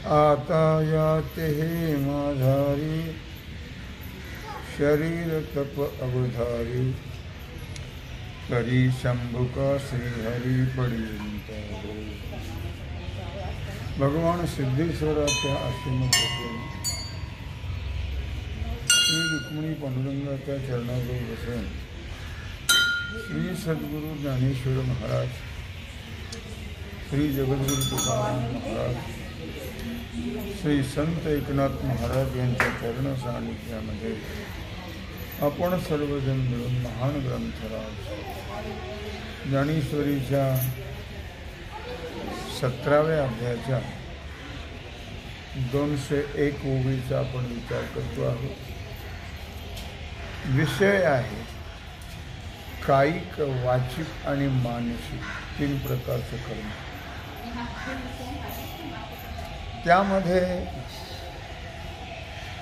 आता याते हे माझारी शरीर तप अवधारी करी शंभुका श्रीहरी पर्यंत। भगवान सिद्धेश्वराच्या आश्रमापासून श्री रुक्मिणी पांडुरंगाच्या चरणाजवळ बसून श्री सद्गुरु ज्ञानेश्वर महाराज, श्री जगद्गुरु तुकाराम महाराज, श्री संत एकनाथ महाराज यांच्या चरण सानिध्यामध्ये आपण सर्वजण मिळून महान ग्रंथराज ज्ञानेश्वरीच्या 17व्या अध्यायाच्या 201 ओवीचा आपण विचार करतो आहोत। विषय आहे कायिक, वाचिक आणि मानसिक 3 प्रकारचे कर्म। त्यामध्ये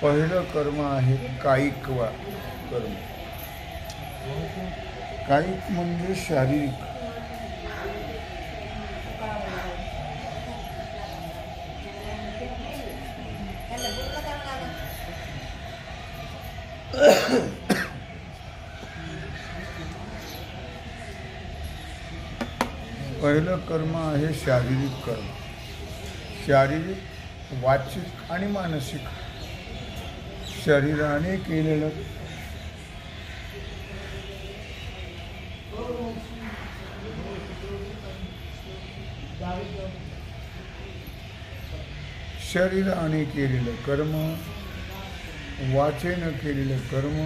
पहिलं कर्म आहे कायिक कर्म। कायिक म्हणजे शारीरिक। पहिलं कर्म आहे शारीरिक कर्म। शारीरिक, वाचिक आणि मानसिक। शरीराने केलेलं शरीराने केलेलं कर्म, वाचेनं केलेलं कर्म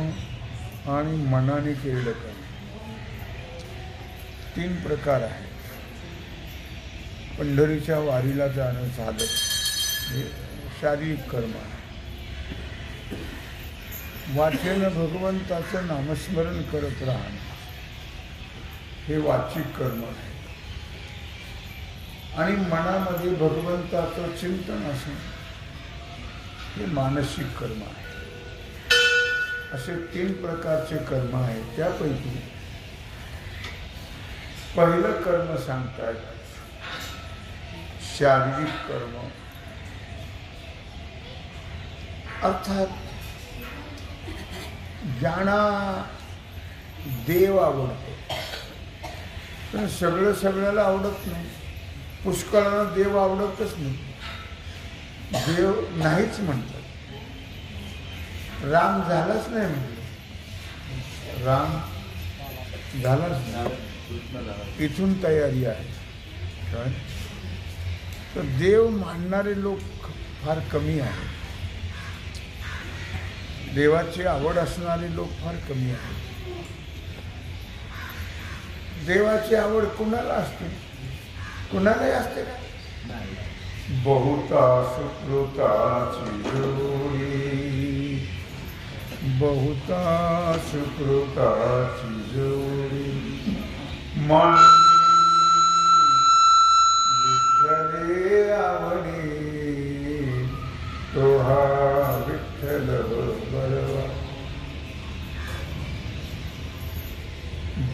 आणि मनाने केलेलं कर्म 3 प्रकार आहेत। पंढरीच्या वारीला जाणं झालं हे शारीरिक कर्म आहे। वाचेनं भगवंताचं नामस्मरण करत राहणं हे वाचिक कर्म आहे आणि मनामध्ये भगवंताचं चिंतन असणं हे मानसिक कर्म आहे। असे 3 प्रकारचे कर्म आहेत। त्यापैकी पहिलं कर्म सांगतात शारीरिक कर्म, अर्थात ज्यांना देव आवडतो, पण सगळ्याला आवडत नाही। पुष्कळांना देव आवडतच नाही, देव नाहीच म्हणतात। राम झालाच नाही म्हटलं, राम झालाच नाही, इथून तयारी आहे। काय तर देव मानणारे लोक फार कमी आहेत, देवाची आवड असणारे लोक फार कमी आहेत। देवाची आवड कुणाला असते? कुणालाही असते का? बहुता सुकृताची जोडी, बहुता सुकृताची जोडी, मन विठ्ठले आवडे तो हा विठ्ठल बरवा।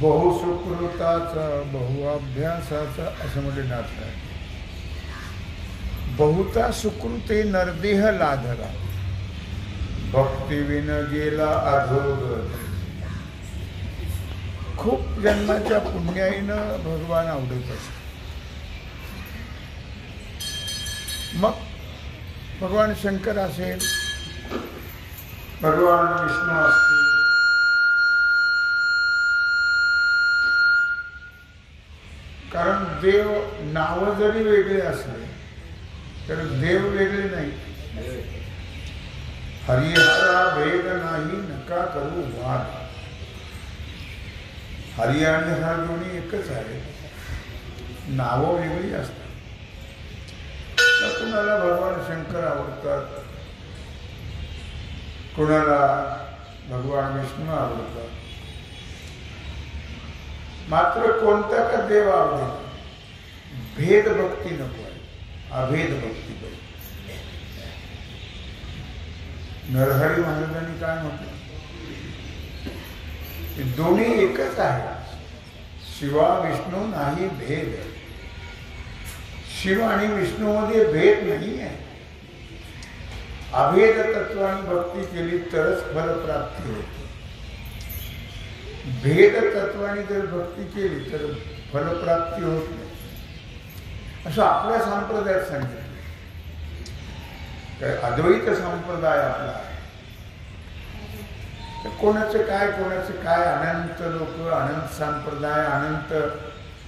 बहुसुकृताचा, बहुअभ्यासाचा असं म्हणजे नाथ आहे। बहुता सुकृते नरदेह लाधला, भक्ती विन गेला अधोगत। खूप जन्माच्या पुण्याईनं भगवान आवडत असतो। मग भगवान शंकर असेल, भगवान विष्णू असतील, कारण देव नाव जरी वेगळे असले तर देव वेगळे नाही। हरिहरा भेद नाही नका करू वाद। हरी आणि हर दोन्ही एकच आहे, नावं वेगळी असतात। कुणाला भगवान शंकर आवडतात, कुणाला भगवान विष्णू आवडतात, मात्र कोणता का देव आवडेल? भेद भक्ती नको आहे, अभेद भक्ती पाहिजे। नरहरी महाराजांनी काय म्हटलं? दोन्ही एकच आहे, शिवा विष्णू नाही भेद. शिव आणि विष्णूमध्ये भेद नाही आहे. अभेद तत्वाने भक्ती केली तरच फलप्राप्ती होते. भेद तत्वाने जर भक्ती केली तर फलप्राप्ती होत नाही असं आपल्या संप्रदायात सांगितलं. अद्वैत संप्रदाय आपला आहे. कोणाचं काय अनंत लोक, अनंत संप्रदाय, अनंत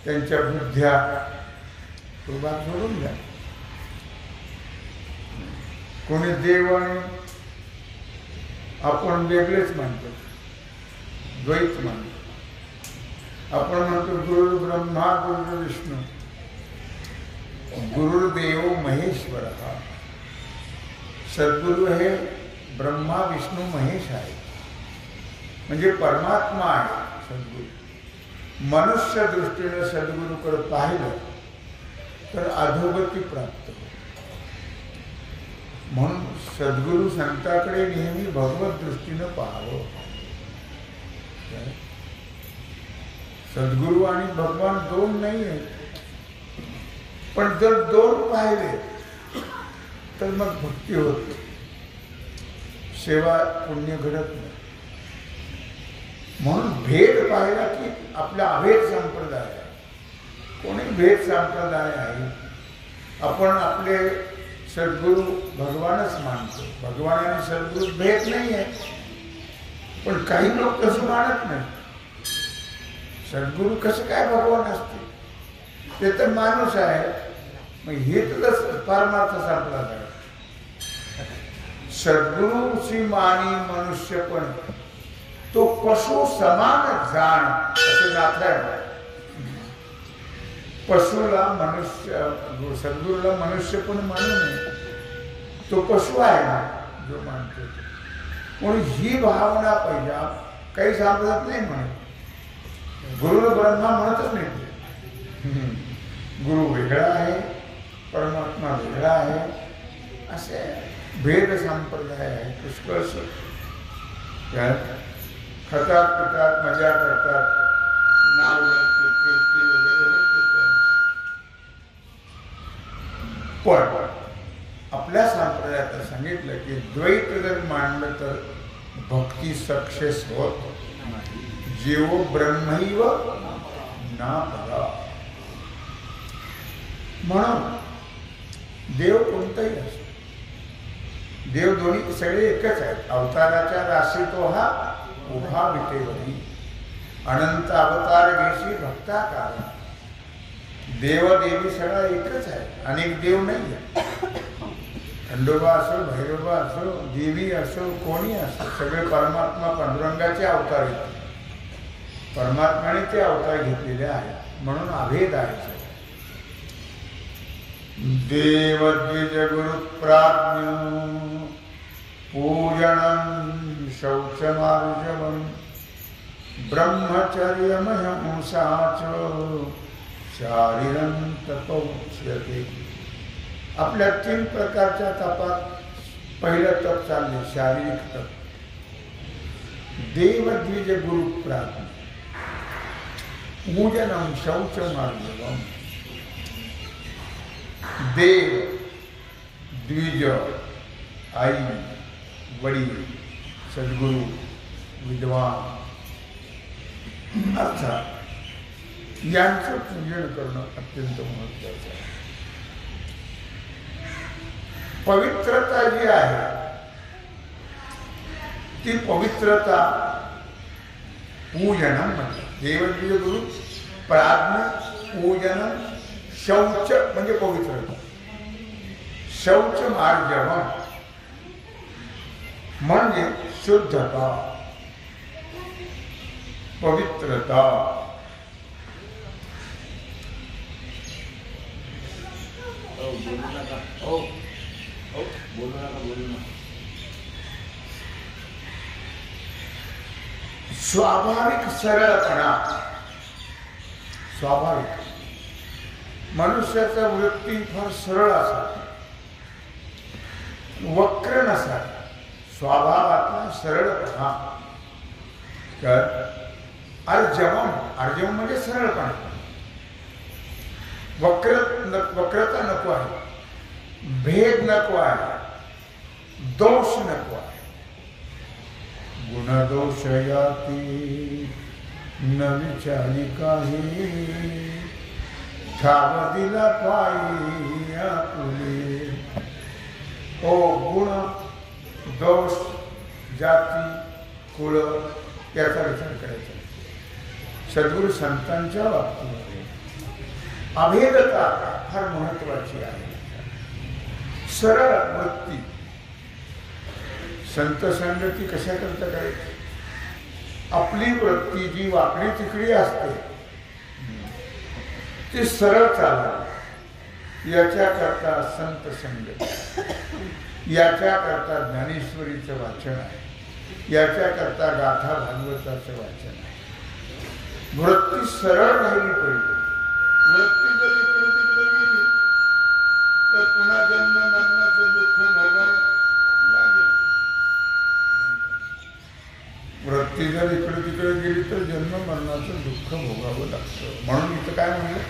त्यांच्या बुद्ध्या, तो भाग सोडून द्या. कोणी देव आणि आपण वेगळेच मानतो, द्वैत मानतो. आपण म्हणतो गुरु ब्रह्मा गुरु विष्णू गुरुदेव महेश्वर. सद्गुरु हे ब्रह्मा विष्णू महेश आहे, म्हणजे परमात्मा आहे सद्गुरु. मनुष्य दृष्टीने सद्गुरूकडे पाहिलं तर अधोगती प्राप्त होते. म्हणून सद्गुरु संताकडे नेहमी भगवत दृष्टीनं पाहावं. सद्गुरु आणि भगवान दोन नाही आहेत, पण जर दोन पाहिले तर मग भक्ती होते, सेवा पुण्य घडत नाही. म्हणून भेद पाहिला की आपला अभेद संप्रदाय आहे. कोणी भेद संप्रदाय आहे. आपण आपले सद्गुरु भगवानच मानतो. भगवान आणि सद्गुरु भेद नाही आहे, पण काही लोक तसं मानत नाही. सद्गुरु कसं काय भगवान असते, ते तर माणूस आहे. मग हे तर परमार्थ संप्रदाय. सद्गुरूची मानी मनुष्य पण तो पशु समान जाण असं नाथाय. पशुला मनुष्य, सद्गुरूला मनुष्य पण मानू नये, तो पशु आहे ना जो मानतो. म्हणून ही भावना पाहिजे. काही सांगत नाही म्हणत, गुरु ब्रह्मा म्हणतच नाही. गुरु वेगळा आहे, परमात्मा वेगळा आहे, असे भेद संप्रदाय आहे. पुष्कळ खातात पितात मजा करतात, नाव कीर्ती वगैरे होते त्यांची. पण आपल्या संप्रदायात सांगितलं की द्वैत जर मांडलं तर भक्ती सक्सेस होत. जीव ब्रह्मैव ना परा. म्हणून देव कोणताही असो, देव दोन्ही सगळे एकच आहेत. अवताराच्या राशी तो हा उभा विटेवरी. अनंत अवतार घेशी भक्ता कारण. देव देवी सगळा एकच आहे, अनेक देव नाही आहे. खंडोबा असो, भैरोबा असो, देवी असो, कोणी असो, सगळे परमात्मा पांडुरंगाचे अवतार आहेत. परमात्माने ते अवतार घेतलेले आहेत. म्हणून अभेद आहे. देव द्विज गुरु प्राज्ञ पूजनं शौचमार्जवं ब्रह्मचर्यमहिंसाच शारीरं तपोच्यते. आपल्या 3 प्रकारच्या तपात पहिलं तप चालले शारीरिक तप. देव द्विज गुरु प्राज्ञ पूजनं शौचमार्जवं. देव द्विज आई वडील सद्गुरु विद्वान अर्थात यांचं पूजन करणं अत्यंत महत्त्वाचं आहे. पवित्रता जी आहे ती पवित्रता पूजनम म्हणतात. देवद्विज गुरु प्राज्ञ पूजनम शौच म्हणजे पवित्रता. शौच मार्जवम म्हणजे शुद्धता, पवित्रता. स्वाभाविक सरळपणा. स्वाभाविक मनुष्याचा वृत्ती फार सरळ असावा, वक्र नसावा. स्वभावातला सरळपणा. तर अर्जवम, अर्जवम म्हणजे सरळपणा, वक्रता नको आहे, भेद नको आहे, दोष नको आहे. गुणदोष याती न विचारी काही, ठाव दिला पायी आपुले. ओ गुण, दोष, जाती, कुळ याचा विचार करायचा. सद्गुरू संतांच्या बाबतीमध्ये अभेदता फार महत्वाची आहे. सरळ वृत्ती. संत संगती कशा करता करायची? आपली वृत्ती जी वाकडी तिकडी असते ती सरळ चालावी, याच्याकरता संत संगती, याच्याकरता ज्ञानेश्वरीचं वाचन आहे, याच्याकरता गाथा भागवताचं वाचन आहे. वृत्ती सरळ राहिली पाहिजे. वृत्ती जर इकडे तिकडे गेली तर पुन्हा जन्म मरणाचं दुःख भोगावं लागेल. वृत्ती जर इकडे तिकडे गेली तर जन्म मरणाचं दुःख भोगावं लागतं. म्हणून इथं काय म्हणलं?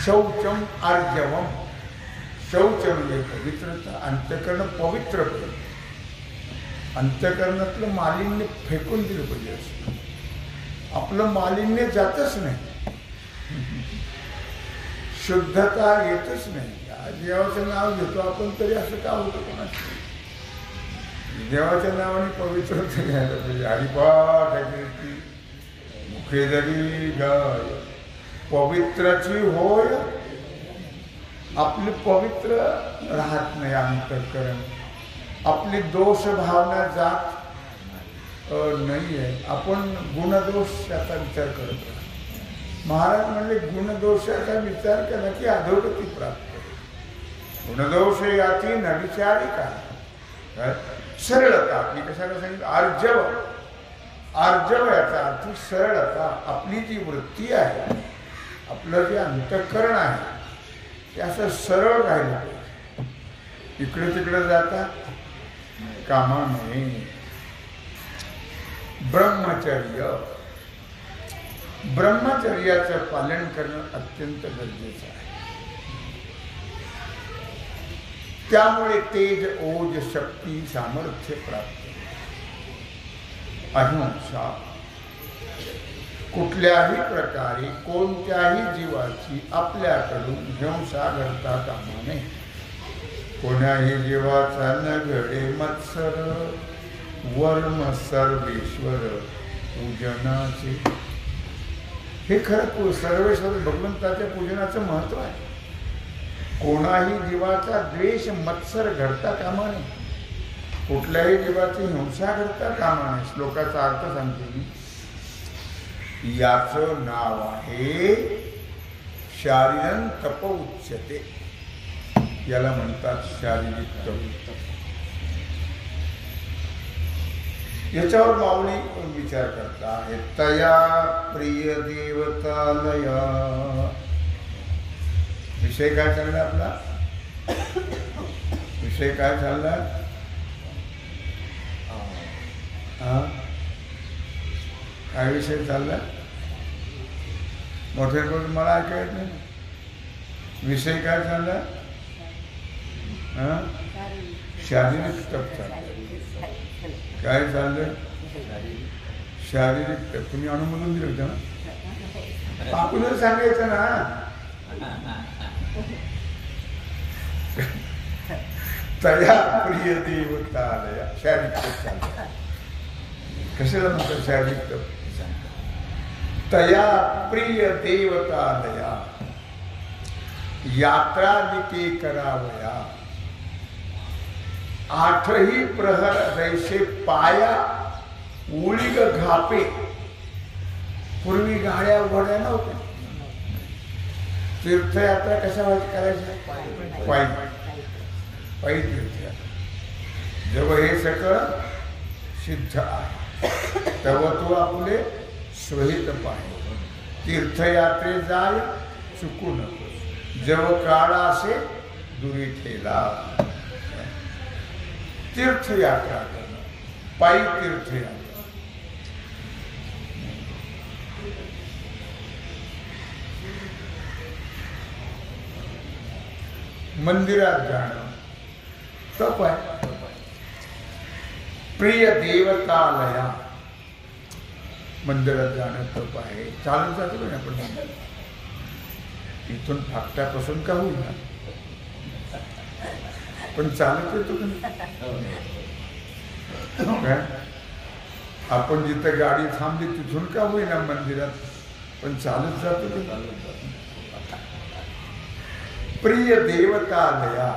शौचम आर्जवम. शौच म्हणजे पवित्रता, अंतःकरण पवित्र करणं. अंतःकरणातलं मालिन्य फेकून दिलं पाहिजे. असं आपलं मालिन्य जातच नाही, शुद्धता येतच नाही. देवाचं नाव घेतो आपण तरी असं का होतं कोणाचं? देवाच्या नावाने पवित्रता घ्यायला पाहिजे. हरिपाठ कीर्ती मुखे जरी गाय पवित्राची होय. आपली पवित्र राहत नाही अंतःकरण. आपली दोष भावना जात नाही आहे. आपण गुणदोषाचा विचार करत राहतो. महाराज म्हणले गुणदोषाचा विचार केला की अधोगती प्राप्त. गुणदोष याची न विचारी का सरळता. मी कशाला सांगितलं? आर्जव. आर्जव याचा अर्थ सरळता. आपली जी वृत्ती आहे, आपलं जे अंतःकरण आहे ते असं सरळ राहिलं पाहिजे. इकडे तिकडे जाता कामा नये. ब्रह्मचर्य. ब्रह्मचर्याचं पालन करणं अत्यंत गरजेचं आहे. त्यामुळे तेज, ओज, शक्ती, सामर्थ्य प्राप्त. अहिंसा. कुठल्याही प्रकारे कोणत्याही जीवाची आपल्याकडून हिंसा घडता कामा नये. कोण्याही जीवाचा न घडे मत्सर, वर्म सर्वेश्वर पूजनाचे. हे खरं सर्वेश्वर भगवंताच्या पूजनाचं महत्व आहे. कोणाही जीवाचा द्वेष, मत्सर घडता कामा नये. कुठल्याही जीवाची हिंसा घडता कामा नये. श्लोकाचा अर्थ सांगतो मी. याचं नाव आहे शारीरं तप उच्यते. याला म्हणतात शारीरिक तप. याच्यावर माऊली विचार करता आहे. तया प्रिय देवतालया. विषय काय चालला आपला? विषय काय चालला? काय विषय चालला? मोठे करून मला ऐकायचं नाही. विषय काय चालला? शारीरिक तप चाललं. काय चाललंय? शारीरिक तप. तुम्ही अनुमोदन दिलं होतं ना? आपणच सांगायचं ना. तया प्रिय देवतालया. शारीरिक तप चाललं. कशाला म्हणतात शारीरिक तप? तया प्रिय देवतालया यात्रादिके करावया. आठही प्रहर जैसे पाया उळीग घापे. पूर्वी गाड्या घोड्या नव्हत्या. तीर्थयात्रा कशा करायच्या? पायी. पायी तीर्थयात्रा. जेव्हा हे सगळं सिद्ध आहे तेव्हा तू आपले स्वहित पाय. तीर्थयात्रे जाय चुकू नको. जेव्हा काळ असे दुरी ठेला. तीर्थयात्रा करणं. पायी तीर्थयात्रा. मंदिरात जाणं तप आहे. प्रिय देवतालया, मंदिरात जाणं तप आहे. चालत जातो ना आपण, इथून फाकट्यापासून का होईना पण चालत येतो का. आपण जिथं गाडी थांबली तिथून का होईना मंदिरात पण चालत जातो का. प्रिय देवतालया,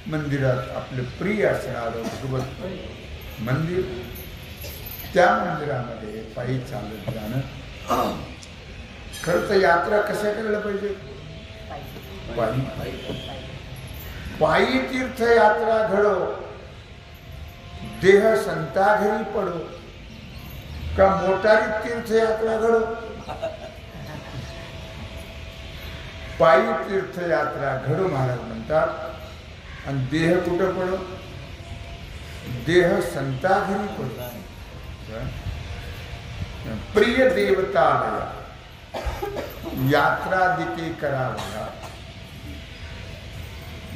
मंदिरात आपले प्रिय असणारं भगवत मंदिर, त्या मंदिरामध्ये पायी चालत जाणं. खरं तर यात्रा कशा करायला पाहिजे, पायी. पायी तीर्थयात्रा घडो, देह संताघरी पडो, का मोटारी तीर्थयात्रा घडो. पायी तीर्थयात्रा घडो महाराज म्हणतात. आणि देह कुठं पडो, देह संताघरी पडो. प्रिय देवतालया, यात्रादिके करावया,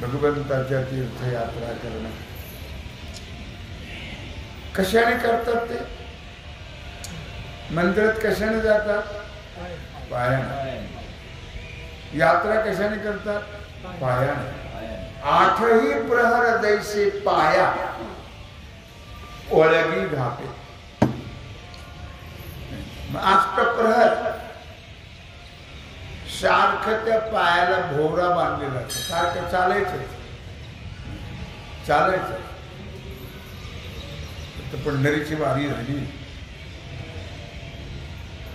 भगवंताच्या तीर्थयात्रा करणं. कशाने करतात ते, मंदिरात कशाने जातात, पायाने. यात्रा कशाने करतात, पायाने. आठही प्रहर दैसे पाया ओळगी घापे. अष्टप्रहर सारखं त्या पायाला भोवरा बांधलेला, सारखं चालायचं चालायचं. तर पंढरीची वारी झाली,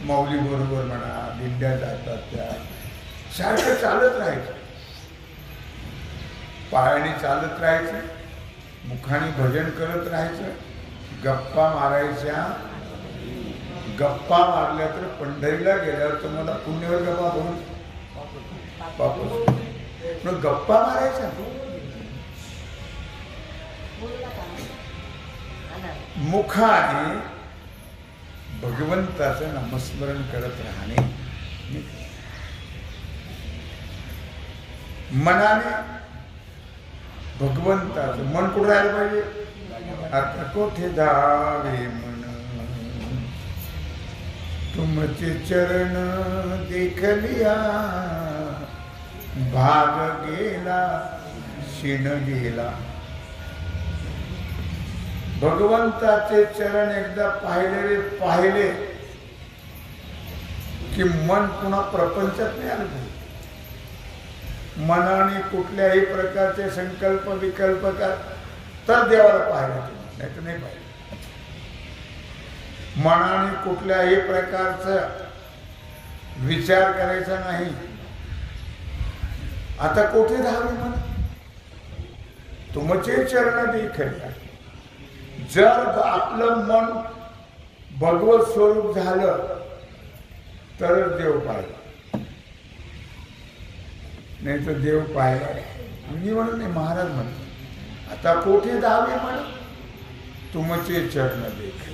माऊली बरोबर म्हणा, दिंड्या जातात त्या, सारखं चालत राहायचं. पायाने चालत राहायचं, मुखाने भजन करत राहायचं, गप्पा मारायच्या. गप्पा मारल्या तर पंढरीला गेल्यावर तुम्हाला पुण्यवर गप्पा होऊन वापस. पण गप्पा मारायच्या, मुखाने भगवंताचं नामस्मरण करत राहणे, मनाने भगवंताचं. मन कुठं राहायला पाहिजे, आता कोठे धावे मन तुमचे चरण देखलिया, भाग गेला शिण गेला. भगवंताचे चरण एकदा पाहिले की मन पुन्हा प्रपंचात नाही आलं पाहिजे. मनाने कुठल्याही प्रकारचे संकल्प विकल्प कर तर देवाला पाहायला, नाही तर नाही पाहिजे. मनाने कुठल्याही प्रकारचा विचार करायचा नाही. आता कोठे धावे मन तुमचे चरण देखल्या. जर आपलं मन भगवत स्वरूप झालं तरच देव पाहिला, नाही तर देव पाहिला मी म्हणून नाही. महाराज म्हणतो आता कोठे धावे म्हण तुमचे चरण देखले.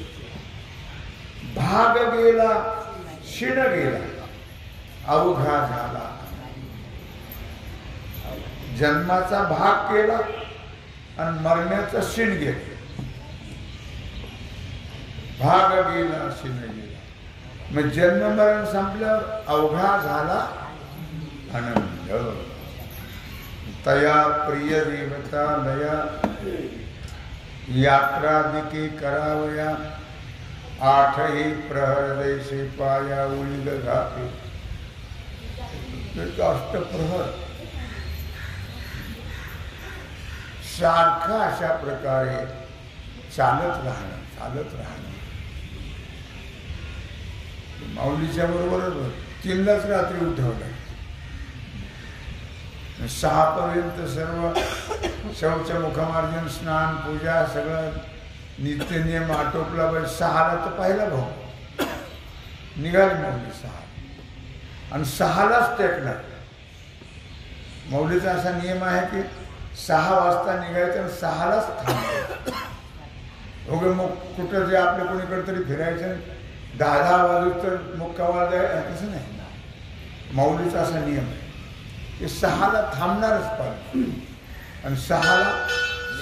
भाग गेला शिण गेला, अवघा झाला. जन्माचा भाग केला आणि मरण्याचा शिण गेला. भाग गेला शिण गेला, मग जन्म मरण संपल्यावर अवघा झाला आनंद. तया प्रिय देवता लया, यात्रादिके करावया. आठही प्रहर दैसे पाया उळीग घापे. अष्टप्रहर सारखा अशा प्रकारे चालत राहणं. माऊलीच्या बरोबरच 3लाच रात्री उठवलं. 6 पर्यंत सर्व शौच मुखमार्जन स्नान पूजा सगळं नित्य नियम आटोपला. 6ला तर पहिला भाऊ निघाली माऊली 6 आणि 6लाच टेकणार. माऊलीचा असा नियम आहे की 6 वाजता निघायचं आणि 6लाच थांबायचं. उगं मग कुठं जे आपल्या कोणीकडे तरी फिरायचं 10 वाजून तर मुक्का वाजाय तसं नाही. माऊलीचा असा नियम आहे ते 6ला थांबणारच पाहिजे आणि 6ला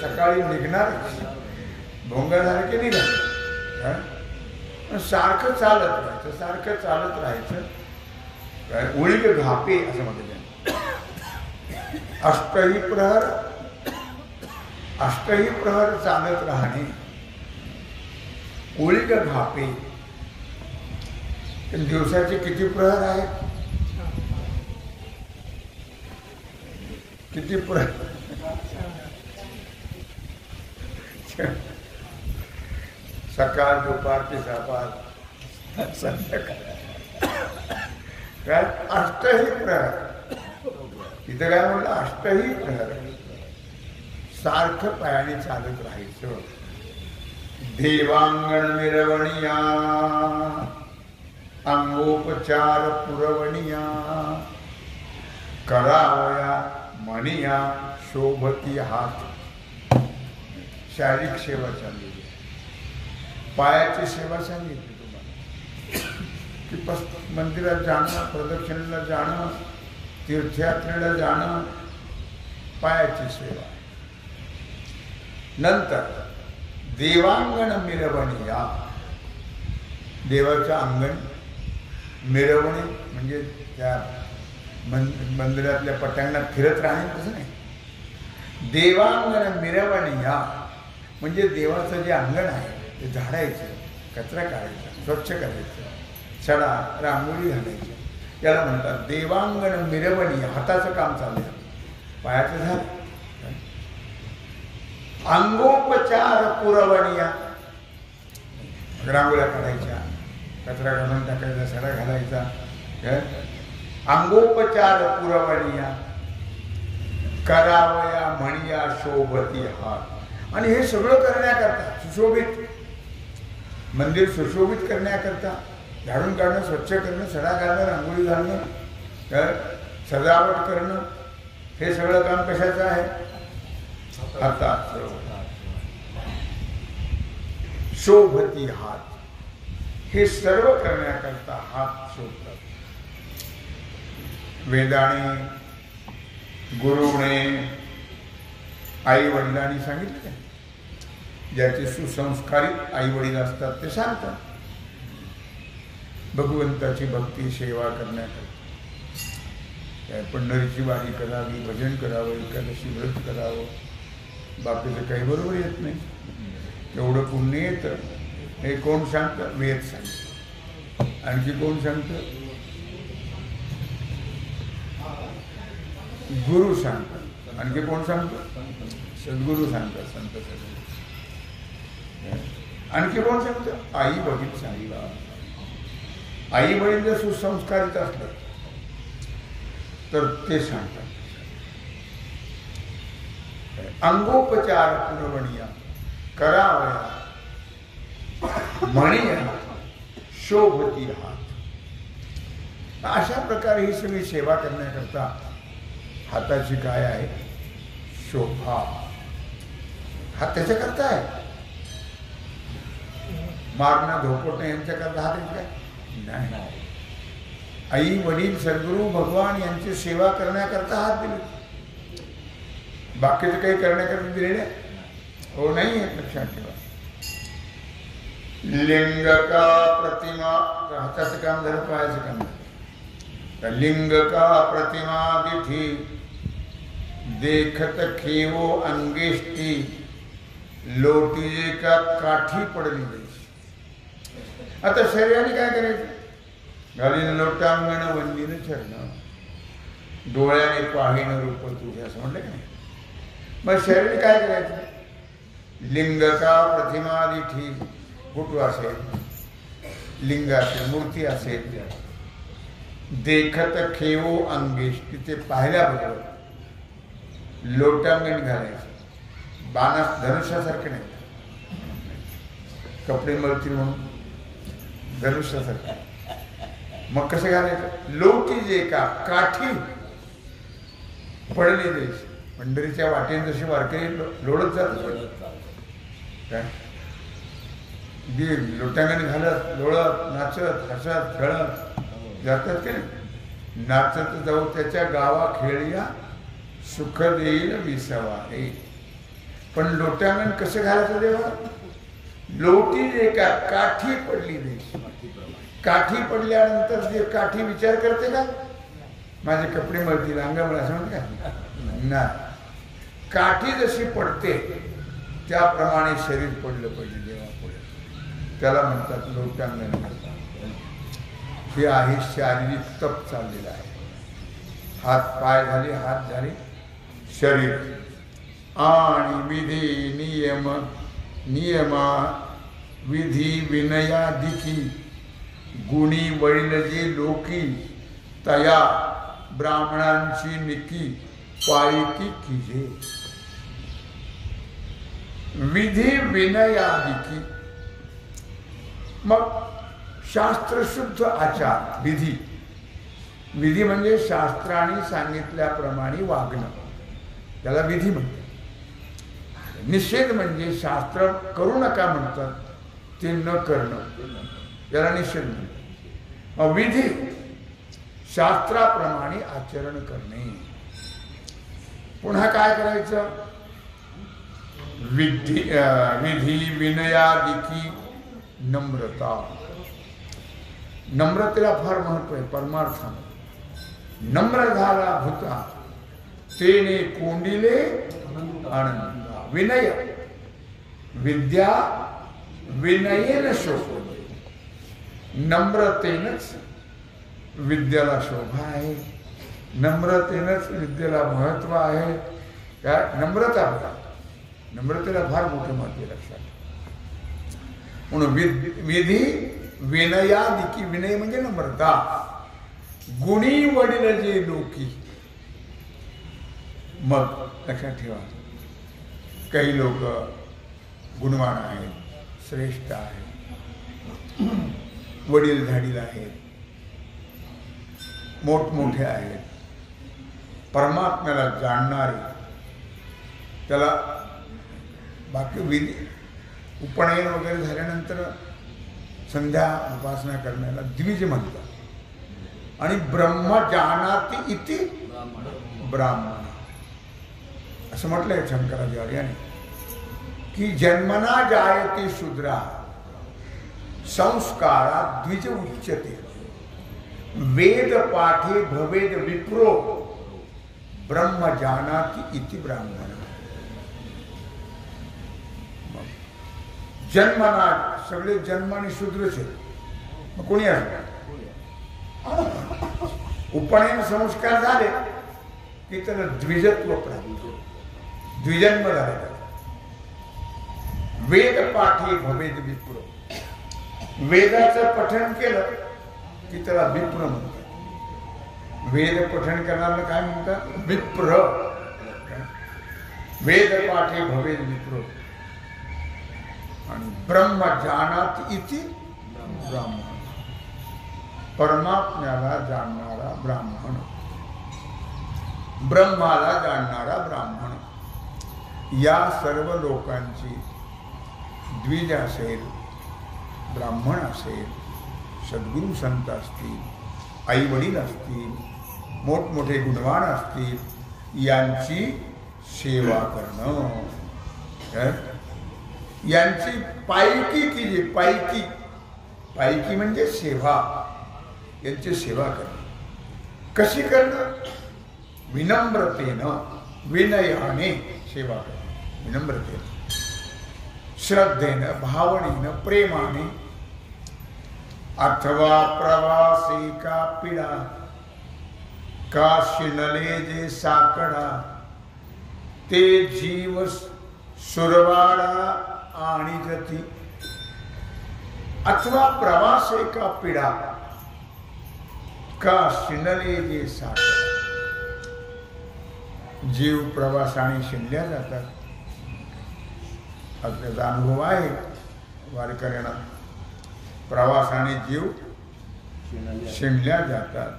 सकाळी निघणारच. भोंगा झालं की निघाल. सारखं चालत राहायचं, सारखं चालत राहायचं. काय उळीक घापे असं म्हटलं. अष्टही प्रहर चालत राहणे. उळीक घापे. दिवसाचे किती प्रहर आहेत? किती प्रहर? सकाळ, दुपार, पिसापार, संध्याकाळ. काय अष्टही प्रहर. इथं काय म्हणलं? अष्टही प्रहर सारखं पायाने चालत राहायचं. देवांगण मिरवणिया, अंगोपचार पुरवणिया, करावया म्हणिया शोभती हात. शारीरिक सेवा सांगितली, पायाची सेवा सांगितली तुम्हाला की मंदिरात जाणं, प्रदक्षिणेला जाणं, तीर्थयात्रेला जाणं, पायाची सेवा. नंतर देवांगण मिरवणिया, देवाचं अंगण मिरवणे म्हणजे त्या मंदिरातल्या पटांगणात फिरत राहणे तसं नाही. देवांगण मिरवणिया म्हणजे देवाचं जे अंगण आहे ते झाडायचं, कचरा काढायचा, स्वच्छ करायचं, सडा रांगोळी घालायची. याला म्हणतात देवांगण मिरवणिया. हाताचं काम चालू आहे, पायाचं झालं. अंगोपचार पुरवणिया, रांगोळ्या काढायच्या, कचरा घालून टाकायचा, सडा घालायचा. अंगोपचार पुरवणिया, करावया म्हणिया शोभती हात. आणि हे सगळं करण्याकरता सुशोभित मंदिर सुशोभित करण्याकरता झाडून काढणं, स्वच्छ करणं, सडा घालणं, रांगोळी घालणं, सजावट करणं, हे सगळं काम कशाचं आहे? हातात. शोभती हात. हे सर्व करण्याकरता हात शोभतात. वेदाने, गुरुने, आई वडिलांनी सांगितले. ज्याचे सुसंस्कारित आई वडील असतात ते सांगतात भगवंताची भक्ती सेवा करण्याकरता पंढरीची वारी करावी, भजन करावं, एकादशी व्रत करावं. बाकीचं काही बरोबर येत नाही. एवढं पुण्य येतं. हे कोण सांगतं? वेद सांगतं. आणखी कोण सांगतं? गुरु सांगतात. आणखी कोण सांगतं? सद्गुरू सांगतात, संत सद्गुरू. आणखी कोण सांगतं? आई वडील सांगतात. आई वडील जर सुसंस्कारित असलं तर ते सांगतात. अंगोपचार पुरवणिया, करावया म्हणिया शोभती हात. अशा प्रकारे ही सगळी सेवा करण्याकरता हाताची काय आहे? शोभा. हात त्याच्याकरता आहे. मारणं, झोपटणं यांच्याकरता हात आहे काय? नाही. आई वडील सद्गुरू भगवान यांची सेवा करण्याकरता हात दिले. बाकीचं काही करण्याकरता दिले नाही. हो नाही आहे, लक्षात ठेवा. लिंग का प्रतिमा, हाताचं काम झालं, पायाचं काम झालं. लिंग का प्रतिमा दिठी, देखत खेवो अंगेष्टी, लोटीजे का काठी पडली जायची. आता शरीराने काय करायचं? घालीन लोटांगण वंदीन चरण, डोळ्याने पाहिन रूप तुझे, असं म्हटलं की नाही? मग शरीर काय करायचं? लिंग का प्रतिमा दिठी, फोटो असेल, लिंग असेल, मूर्ती असेल, देखत खेवो अंगेश, तिथे पाहिल्याबरोबर लोटांगण घालायचं. बाणास धनुष्यासारखं नाही, कपडे मळतील म्हणून धनुष्यासारखं. मग कसं घालायचं? लोटी जे का काठी पडली द्यायची. पंढरीच्या वाटेने जशी वारकरी लोळत जात काय लोटांगण घालत, लोळत, नाचत, हसत, खेळत जातात की नाही? नाचत जाऊ त्याच्या गावा खेळया सुख देईल विसवारे. पण लोट्यांगण कसं घालायचं देवा? लोटी जे का काठी पडली नाही. काठी पडल्यानंतर जे काठी विचार करते का माझे कपडे मळतील अंगावर असं म्हणत का ना. काठी जशी पडते त्याप्रमाणे शरीर पडलं पाहिजे देवापुढे. त्याला म्हणतात लोटांगण म्हणतात. हे आहे शारीरिक तप चाललेलं आहे. हात पाय झाले, हात झाले, शरीर आणि विधी नियम नियमा विधी विनयादिकी गुणी वळील जे लोकी तया ब्राह्मणांची निकी पायकी किजे. विधी विनयादिकी मग शास्त्रशुद्ध आचार. विधी विधी म्हणजे शास्त्राने सांगितल्याप्रमाणे वागणं, त्याला विधी म्हणतात. निषेध म्हणजे शास्त्र करू नका म्हणतात ते न करणं, याला निषेध म्हणतात. विधी शास्त्राप्रमाणे आचरण करणे. पुन्हा काय करायचं? विधी विनयादिकी नम्रता. नम्रतेला फार महत्व आहे परमार्थाने. नम्र झाला भूता तेने कोंडिले आनंद. विनय विद्या विनयेन शोभते. नम्रतेनच विद्याला शोभा आहे, नम्रतेनच विद्येला महत्व आहे. काय नम्रता? नम्रतेला फार मोठं महत्व लक्षात. म्हणून विधी विनयादिकी. विनय म्हणजे नम्रता. गुणी वडील जे लोकी. मग लक्षात ठेवा काही लोक गुणवान आहेत, श्रेष्ठ आहेत, वडील झाडील आहेत, मोठमोठे आहेत, परमात्म्याला जाणणारे. त्याला बाकी विधी उपनयन वगैरे झाल्यानंतर संध्या उपासना करण्याला द्विज म्हणतात. आणि ब्रह्म जानाति इति ब्राह्मण असं म्हटलंय शंकराचार्याने की जन्मना जायते शूद्रा संस्कारा द्विज उच्यते. वेद पाठे भवेद विप्रो ब्रह्म जानाति इति ब्राह्मण. जन्मना सगळे जन्माने शूद्रच आहेत. मग कोणी असणार? उपनयन संस्कार झाले की त्याला द्विजत्व प्राप्त, द्विजन्म झाला. वेद पाठी भवेद विप्र. वेदाचं पठण केलं की त्याला विप्र म्हणतात. वेद पठण करणाऱ्याला काय म्हणतात? विप्र. वेद पाठी भवेद विप्र. आणि ब्रह्म जानात इति ब्राह्मण. परमात्म्याला जाणणारा ब्राह्मण, ब्रह्माला जाणणारा ब्राह्मण. या सर्व लोकांची द्विज असेल, ब्राह्मण असेल, सद्गुरू संत असतील, आई वडील असतील, मोठमोठे गुणवान असतील, यांची सेवा करणं. यांची पायकी केली. पायकी पायकी म्हणजे सेवा. यांची सेवा करणं. कशी करणं? विनम्रतेनं, विनयाने सेवा करणं. विनम्रतेनं, श्रद्धेनं, भावनेनं, प्रेमाने. अथवा प्रवासी का पिडा का शिनले जे साकडा ते जीव सुरवाडा आणि जती. अथवा प्रवासे का पिडा का शिनले जे साकडा. जीव प्रवासाने शिनल्या जातात. त्याचा अनुभव आहे वारकऱ्यांना. प्रवासाने जीव शिणल्या जातात.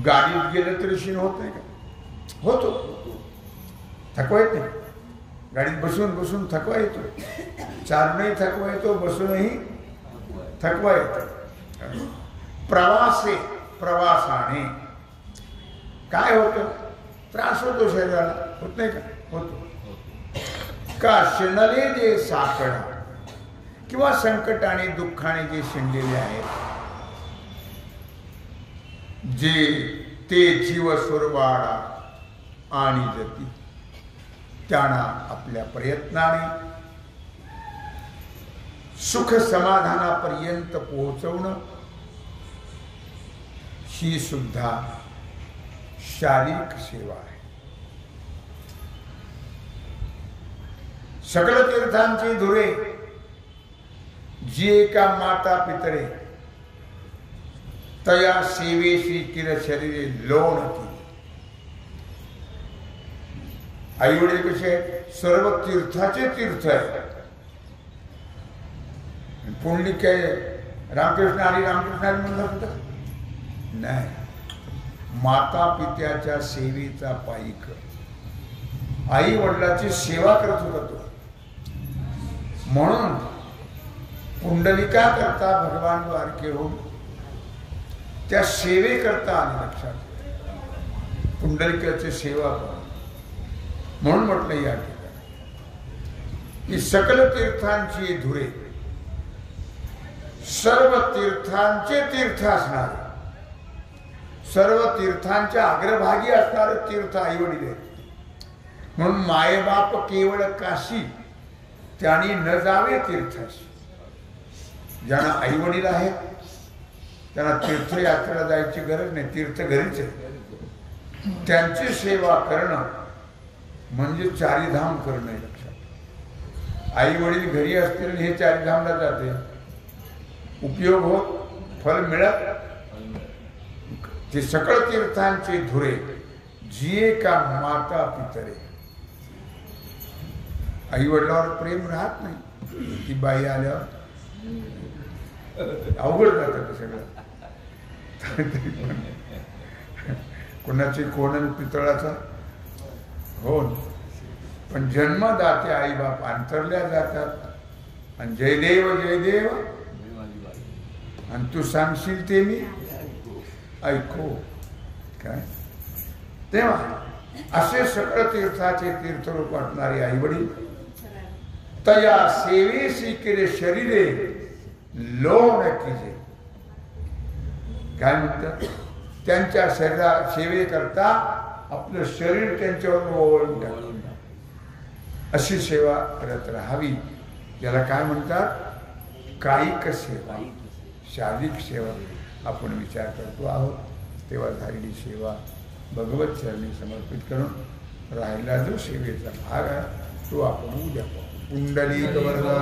गाडीत गेलं तरी शिण होत नाही का? होतो. थकवा येत नाही. गाडीत बसून बसून थकवा येतो. चालूनही थकवा येतो, बसूनही थकवा येतो. प्रवासे प्रवासाने काय होतं? त्रास होतो शरीराला, होत नाही का? होतो. का शिणले जे साकडा किंवा संकटाने दुःखाने जे शिणलेले आहेत, जे ते जीव सुरवाडा आणि जती, त्यांना आपल्या प्रयत्नाने सुख समाधानापर्यंत पोहोचवणं ही सुद्धा शारीरिक सेवा आहे. सकल तीर्थांची धुरे जी एका माता पितरे तया सेवेशी किर शरीरे लोण केली. आई वडील कसे आहेत? सर्व तीर्थाचे तीर्थ आहे. पुंडलिक काय रामकृष्ण आणि रामकृष्ण म्हणलं होतं? नाही, माता पित्याच्या सेवेचा पाईक आई वडिलाची सेवा करत होता तो. म्हणून पुंडलिका करता भगवान द्वारके होऊन त्या सेवे करता आली. लक्षात, पुंडलिकाची सेवा करा म्हणून म्हटलं या ठिकाणी की सकल तीर्थांची धुरे, सर्व तीर्थांचे तीर्थ असणारे, सर्व तीर्थांच्या अग्रभागी असणारे तीर्थ आई वडील आहेत. म्हणून मायबाप केवळ काशी त्यांनी न जावे तीर्थाशी. ज्यांना आई वडील आहेत त्यांना तीर्थयात्रेला जायची गरज नाही, तीर्थ घरीच आहे. त्यांची सेवा करणं म्हणजे चारीधाम करणं. लक्षात, आई वडील घरी असतील हे चारीधामला जाते, उपयोग होत, फल मिळत. ते सकळ तीर्थांचे धुरे जिये का माता पितरे. आई वडिलावर प्रेम राहत नाही. ती बाई आल्यावर अवघड जातं सगळं. कोणाची कोण पितळाचा हो, पण जन्मदाते आई बाप अंतरल्या जातात आणि जयदेव जयदेव आणि तू सांगशील ते मी ऐको. काय तेव्हा असे सकळ तीर्थाचे तीर्थरूप वाटणारे आई वडील तया सेवेसी केले शरीरे लोण कीजे. काय म्हणतात? त्यांच्या शरीरा सेवे करता आपलं शरीर त्यांच्यावर ओवाळून टाकून अशी सेवा करत राहावी. याला काय म्हणतात? कायिक सेवा, शारीरिक सेवा. आपण विचार करतो आहोत तेव्हा झालेली सेवा भगवत चरणी समर्पित करून राहिला जो सेवेचा भाग आहे तो आपण उद्या पाहू. पुंडलिक वरदा